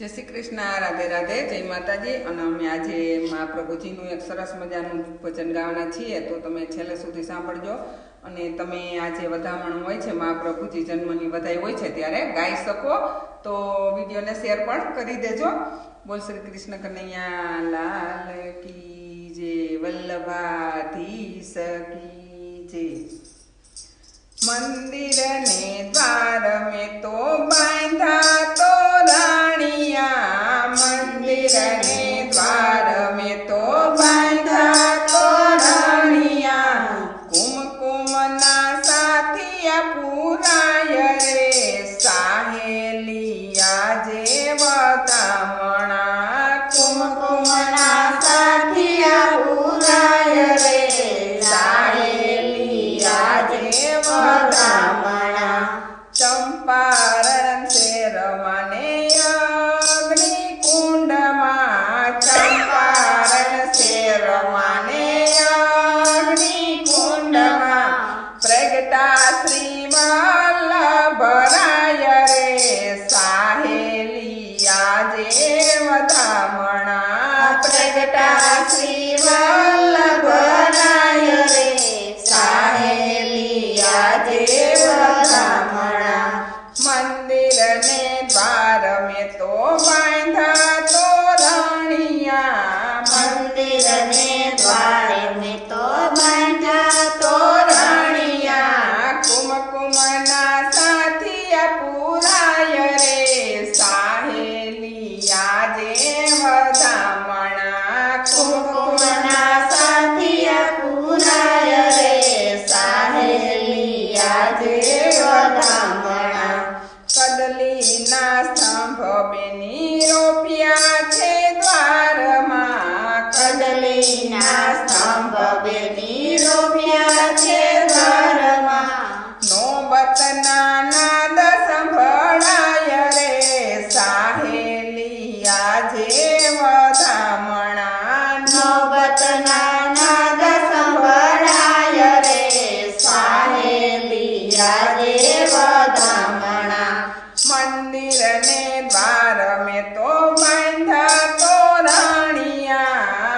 जय श्री कृष्ण, राधे राधे, जय माताजी। અને અમે આજે મા પ્રભુજીનું એક સરસ મજાનું ભજન ગાવાના છીએ, તો તમે છેલ્લે સુધી સાંભળજો અને તમે આજે વધામણ હોય છે મા પ્રભુજી જન્મની વધાઈ હોય છે ત્યારે ગાઈ શકો, તો વિડીયોને શેર પણ કરી દેજો। બોલ શ્રી કૃષ્ણ કનૈયા લાલ કી જય, વલ્લભાધીશ કી જય। मंदिर ने द्वार में तो बांधा तो रानिया, मंदिर ने द्वार में तो बांधा तो रानिया, कुमकुम ना साथिया पुराय रे, साहेलिया जेवतामणा, कुमकुम ना साथिया पुराय रे, साहेलिया जेवतामणा। चंपारण से रमाने अग्नि कुंड में, चंपारण से रमाने अग्नि कुंड में, प्रगटा श्री वल्लभराय रे, साहेलिया जेवतामणा, प्रगटा श्री वल्लभराय रे, साहेलिया जेवतामणा। मंदिर ने द्वार में तो बांधा तो रानिया, मंदिर ने द्वार में तो बांधा तो रानिया, कुमकुम ना साथिया पुराय रे, साहेलिया जेवतामणा, कुमकुम ना साथिया पुराय रे, साहेलिया जेवतामणा। कदली ना स्तंभ बेनी रोप्या छे द्वार में, कदली ना स्तंभ बेनी रोप्या छे द्वार में, नौबत ना नाद संभळाय रे, साहेलिया जेवतामणा, नौबत ना नाद संभळाय रे, साहेलिया जेवतामणा। मंदिर ने द्वार में तो बांधा तो रानिया,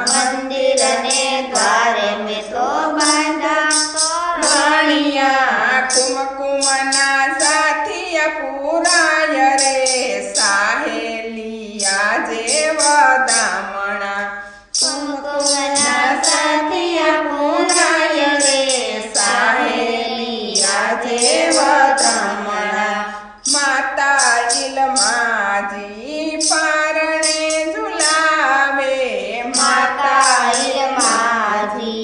मंदिर ने द्वार में तो बांधा तो रानिया, कुमकुम ना साथिया पुराय रे, साहेलिया जेवतामणा, कुमकुम ना साथिया पुराय रे, साहेलिया जेवतामणा। माता इलमाजी पारणे झुलावे, माता इलमाजी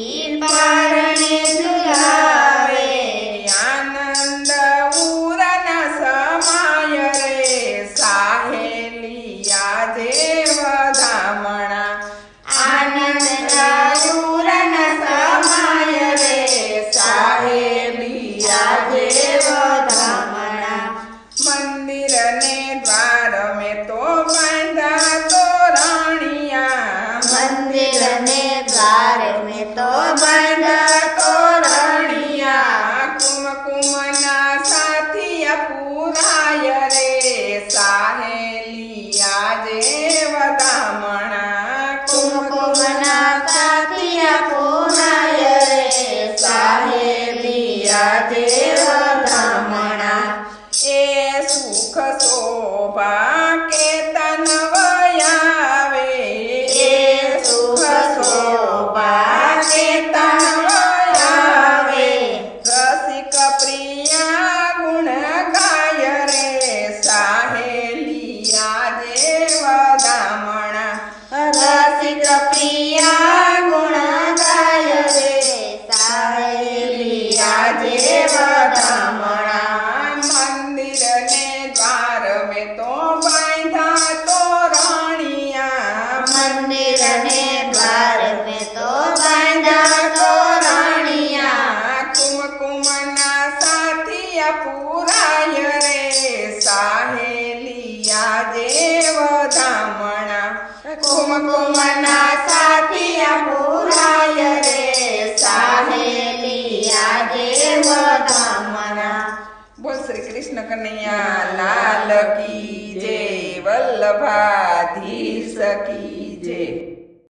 पारणे झुलावे, आनंद उरना समाय रे, साहेलिया जेवतामणा, आनंद उरना समाय रे, साहेलिया जेवतामणा। मंदिर ने द्वार में तो बांधा तो रानिया, मंदिर ने द्वार में तो बांधा तो रानिया, कुमकुम ना साथिया पुराय रे, साहेलिया जेवतामणा, कुमकुम ना साथिया पुराय रे, साहेलिया जेवतामणा। ए सुख शोभा के तनवयावे, ए सुख शोभा के तनवयावे, रसिक प्रिया गुण गाय रे, साहेलिया जेवतामणा, रसिक प्रिया गुण गाय रे, साहेलिया जेवतामणा। मंदिर ने द्वार में तो बांधा तो रानिया, मंदिर ने द्वार में तो बांधा तो रानिया, कुमकुम ना साथिया पुराय रे, साहेलिया जेवतामणा, कुमकुम ना साथिया पुराय रे, साहेलिया जेवतामणा। बोल श्री कृष्ण कन्हैया लाल की जय। વલ્લભાધીશ કી જય.